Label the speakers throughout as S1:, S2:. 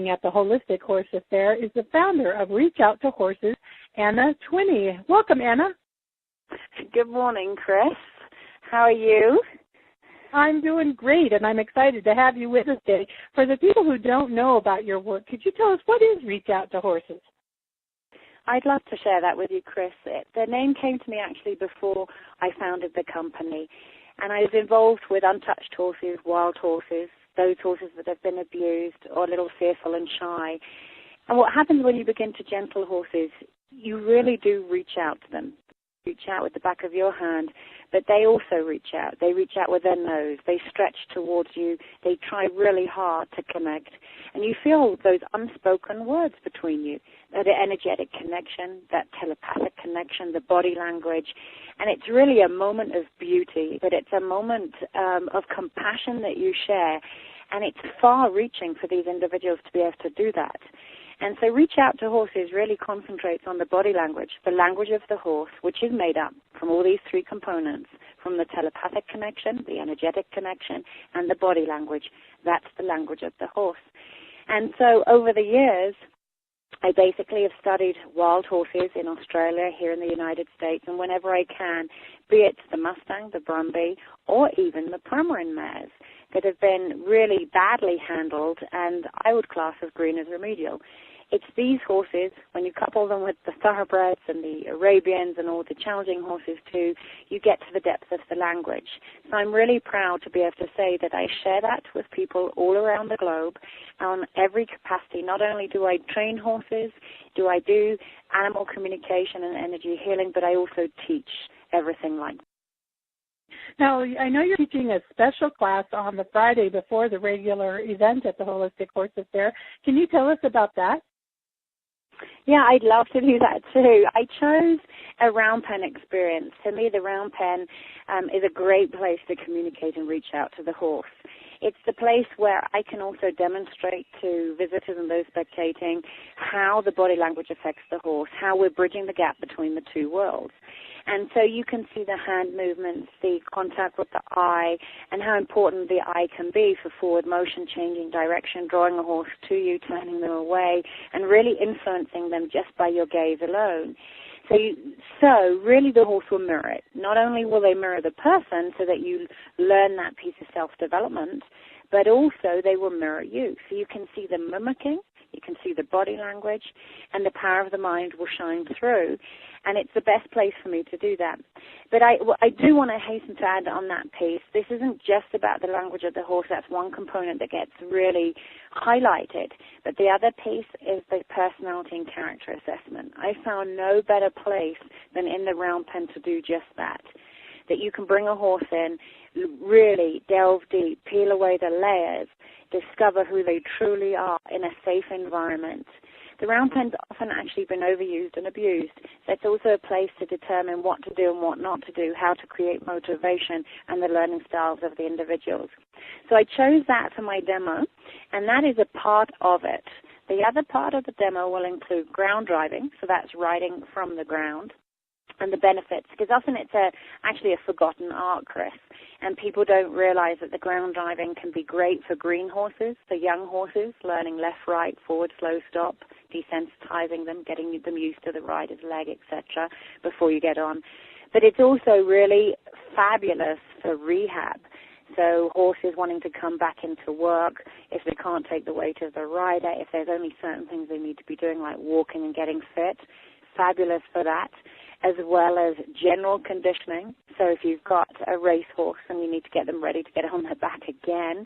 S1: speaking at the Holistic Horses Fair is the founder of Reach Out to Horses, AnnaTwinney. Welcome, Anna.
S2: Good morning, Chris. How are you?
S1: I'm doing great, and I'm excited to have you with us today. For the people who don't know about your work, could you tell us what is Reach Out to Horses?
S2: I'd love to share that with you, Chris. The name came to me actually before I founded the company, and I was involved with untouched horses, wild horses, those horses that have been abused or a little fearful and shy. And what happens when you begin to gentle horses, you really do reach out to them. Reach out with the back of your hand, but they also reach out. They reach out with their nose. They stretch towards you. They try really hard to connect. And you feel those unspoken words between you, that energetic connection, that telepathic connection, the body language. And it's really a moment of beauty, but it's a moment of compassion that you share. And it's far-reaching for these individuals to be able to do that. And so Reach Out to Horses really concentrates on the body language, the language of the horse, which is made up from all these three components, from the telepathic connection, the energetic connection, and the body language. That's the language of the horse. And so over the years, I basically have studied wild horses in Australia, here in the United States, and whenever I can, be it the Mustang, the Brumby, or even the Premarin mares that have been really badly handled and I would class as green as remedial. It's these horses, when you couple them with the thoroughbreds and the Arabians and all the challenging horses too, you get to the depth of the language. So I'm really proud to be able to say that I share that with people all around the globe on every capacity. Not only do I train horses, do I do animal communication and energy healing, but I also teach everything like that.
S1: Now, I know you're teaching a special class on the Friday before the regular event at the Holistic Horses Fair. Can you tell us about that?
S2: Yeah, I'd love to do that too. I chose a round pen experience. To me, the round pen is a great place to communicate and reach out to the horse. It's the place where I can also demonstrate to visitors and those spectating how the body language affects the horse, how we're bridging the gap between the two worlds. And so you can see the hand movements, the contact with the eye, and how important the eye can be for forward motion, changing direction, drawing a horse to you, turning them away, and really influencing them just by your gaze alone. So really the horse will mirror it. Not only will they mirror the person so that you learn that piece of self-development, but also they will mirror you. So you can see them mimicking, you can see the body language, and the power of the mind will shine through. And it's the best place for me to do that. But I do want to hasten to add on that piece, this isn't just about the language of the horse. That's one component that gets really highlighted. But the other piece is the personality and character assessment. I found no better place than in the round pen to do just that. That you can bring a horse in, really delve deep, peel away the layers, discover who they truly are in a safe environment. The round pen's often actually been overused and abused. So it's also a place to determine what to do and what not to do, how to create motivation and the learning styles of the individuals. So I chose that for my demo, and that is a part of it. The other part of the demo will include ground driving, so that's riding from the ground, and the benefits, because often it's actually a forgotten art, Chris, and people don't realize that the ground driving can be great for green horses, for young horses, learning left, right, forward, slow, stop, desensitizing them, getting them used to the rider's leg, etc., before you get on. But it's also really fabulous for rehab. So horses wanting to come back into work, if they can't take the weight of the rider, if there's only certain things they need to be doing like walking and getting fit, fabulous for that, as well as general conditioning. So if you've got a racehorse and you need to get them ready to get on their back again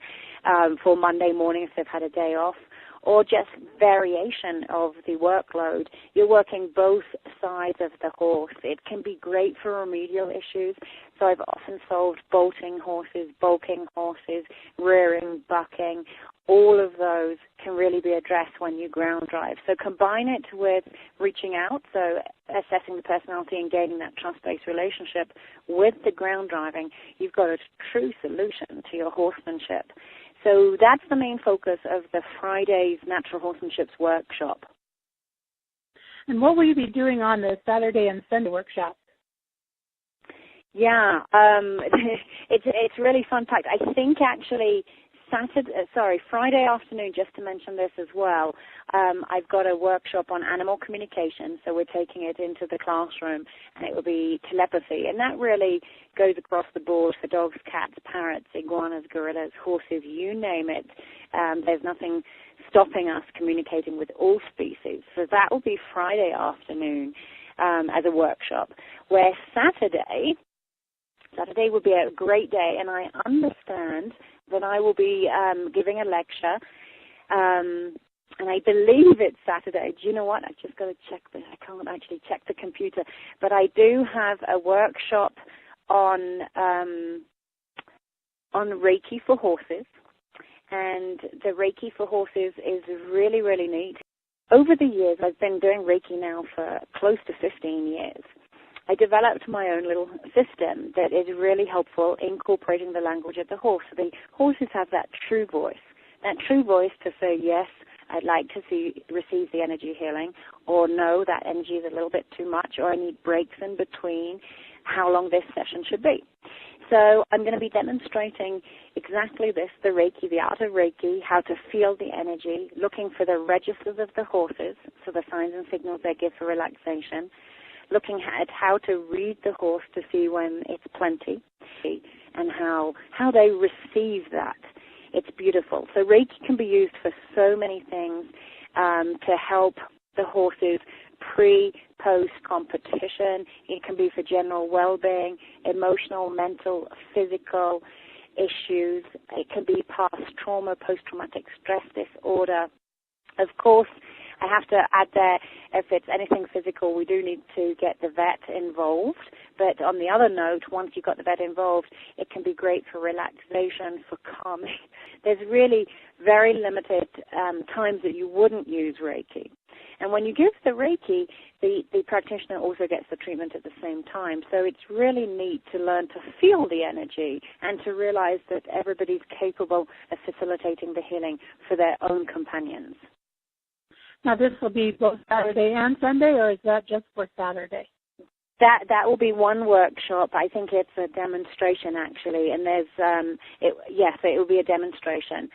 S2: for Monday morning if they've had a day off, or just variation of the workload, you're working both sides of the horse. It can be great for remedial issues. So I've often solved bolting horses, bulking horses, rearing, bucking. All of those can really be addressed when you ground drive. So combine it with reaching out, so assessing the personality and gaining that trust-based relationship with the ground driving. You've got a true solution to your horsemanship. So that's the main focus of the Friday's Natural Horsemanships workshop.
S1: And what will you be doing on the Saturday and Sunday workshop?
S2: Yeah, it's really fun-packed. I think actually Friday afternoon, just to mention this as well, I've got a workshop on animal communication, so we're taking it into the classroom, and it will be telepathy, and that really goes across the board for dogs, cats, parrots, iguanas, gorillas, horses, you name it. There's nothing stopping us communicating with all species. So that will be Friday afternoon as a workshop, where Saturday will be a great day, and I understand that I will be giving a lecture, and I believe it's Saturday. Do you know what? I've just got to check this. I can't actually check the computer, but I do have a workshop on Reiki for horses, and the Reiki for horses is really, really neat. Over the years, I've been doing Reiki now for close to 15 years. I developed my own little system that is really helpful incorporating the language of the horse. So the horses have that true voice to say, yes, I'd like to receive the energy healing, or no, that energy is a little bit too much, or I need breaks in between how long this session should be. So I'm going to be demonstrating exactly this, the Reiki, the art of Reiki, how to feel the energy, looking for the registers of the horses, so the signs and signals they give for relaxation, looking at how to read the horse to see when it's plenty, and how they receive that. It's beautiful. So Reiki can be used for so many things to help the horses pre, post competition. It can be for general well-being, emotional, mental, physical issues. It can be past trauma, post-traumatic stress disorder. Of course, I have to add there, if it's anything physical, we do need to get the vet involved. But on the other note, once you've got the vet involved, it can be great for relaxation, for calming. There's really very limited times that you wouldn't use Reiki. And when you give the Reiki, the practitioner also gets the treatment at the same time. So it's really neat to learn to feel the energy and to realize that everybody's capable of facilitating the healing for their own companions.
S1: Now, this will be both Saturday and Sunday, or is that just for Saturday?
S2: That will be one workshop. I think it's a demonstration, actually, and it will be a demonstration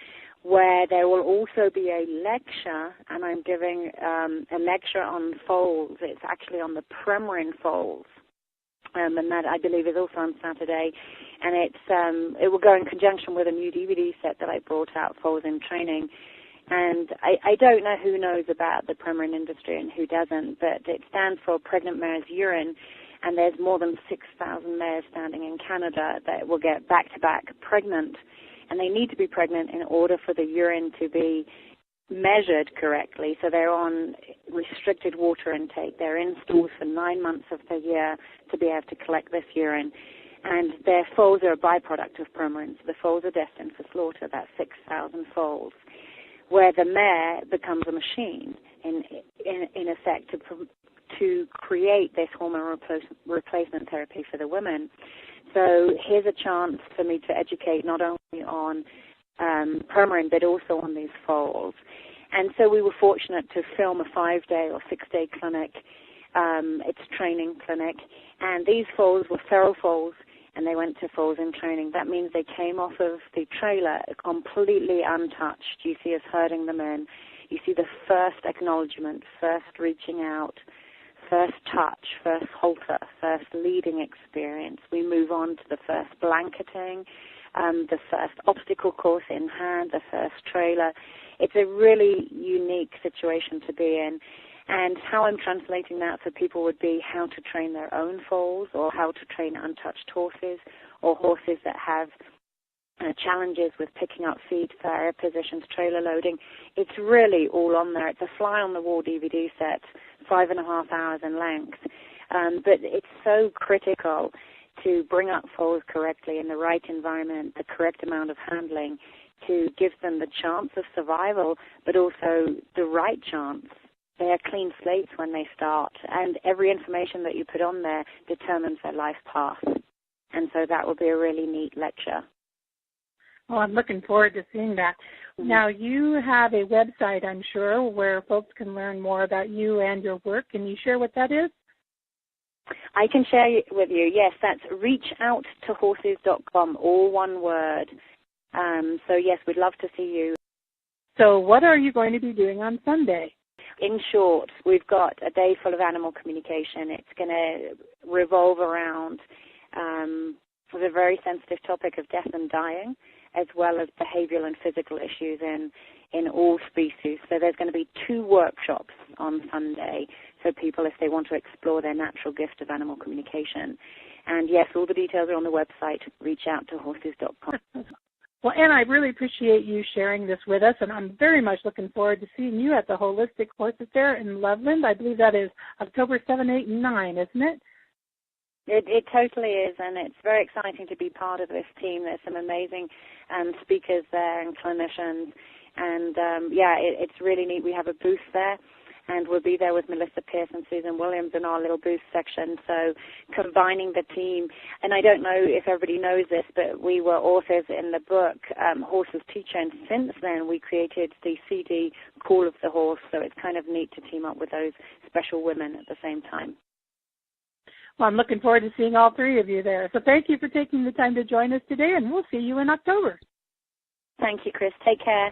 S2: where there will also be a lecture, and I'm giving a lecture on foals. It's actually on the Premarin foals, and that, I believe, is also on Saturday, and it will go in conjunction with a new DVD set that I brought out, Foals in Training. And I don't know who knows about the Premarin industry and who doesn't, but it stands for Pregnant Mare's Urine, and there's more than 6,000 mares standing in Canada that will get back-to-back pregnant, and they need to be pregnant in order for the urine to be measured correctly. So they're on restricted water intake. They're in stools for 9 months of the year to be able to collect this urine. And their foals are a byproduct of Premarin, so the foals are destined for slaughter, that's 6,000 foals, where the mare becomes a machine, in effect, to create this hormone replacement therapy for the women. So here's a chance for me to educate not only on Premarin, but also on these foals. And so we were fortunate to film a 5-day or 6-day clinic. It's a training clinic. And these foals were feral foals, and they went to Foals in Training. That means they came off of the trailer completely untouched. You see us herding them in. You see the first acknowledgement, first reaching out, first touch, first halter, first leading experience. We move on to the first blanketing, the first obstacle course in hand, the first trailer. It's a really unique situation to be in. And how I'm translating that for people would be how to train their own foals, or how to train untouched horses, or horses that have challenges with picking up feed, farrier positions, trailer loading. It's really all on there. It's a fly-on-the-wall DVD set, 5.5 hours in length. But it's so critical to bring up foals correctly in the right environment, the correct amount of handling, to give them the chance of survival, but also the right chance. They are clean slates when they start, and every information that you put on there determines their life path. And so that will be a really neat lecture.
S1: Well, I'm looking forward to seeing that. Mm-hmm. Now, you have a website, I'm sure, where folks can learn more about you and your work. Can you share what that is?
S2: I can share it with you. Yes, that's reachouttohorses.com, all one word. So, yes, we'd love to see you.
S1: So what are you going to be doing on Sunday?
S2: In short, we've got a day full of animal communication. It's going to revolve around the very sensitive topic of death and dying, as well as behavioral and physical issues in all species. So there's going to be 2 workshops on Sunday for people if they want to explore their natural gift of animal communication. And, yes, all the details are on the website, reachouttohorses.com.
S1: Well, Anna, I really appreciate you sharing this with us, and I'm very much looking forward to seeing you at the Holistic Horses Fair in Loveland. I believe that is October 7, 8, and 9, isn't it?
S2: It totally is, and it's very exciting to be part of this team. There's some amazing speakers there and clinicians, and, it's really neat. We have a booth there, and we'll be there with Melissa Pierce and Susan Williams in our little booth section. So combining the team, and I don't know if everybody knows this, but we were authors in the book Horses Teacher, and since then we created the CD Call of the Horse, so it's kind of neat to team up with those special women at the same time.
S1: Well, I'm looking forward to seeing all 3 of you there. So thank you for taking the time to join us today, and we'll see you in October.
S2: Thank you, Chris. Take care.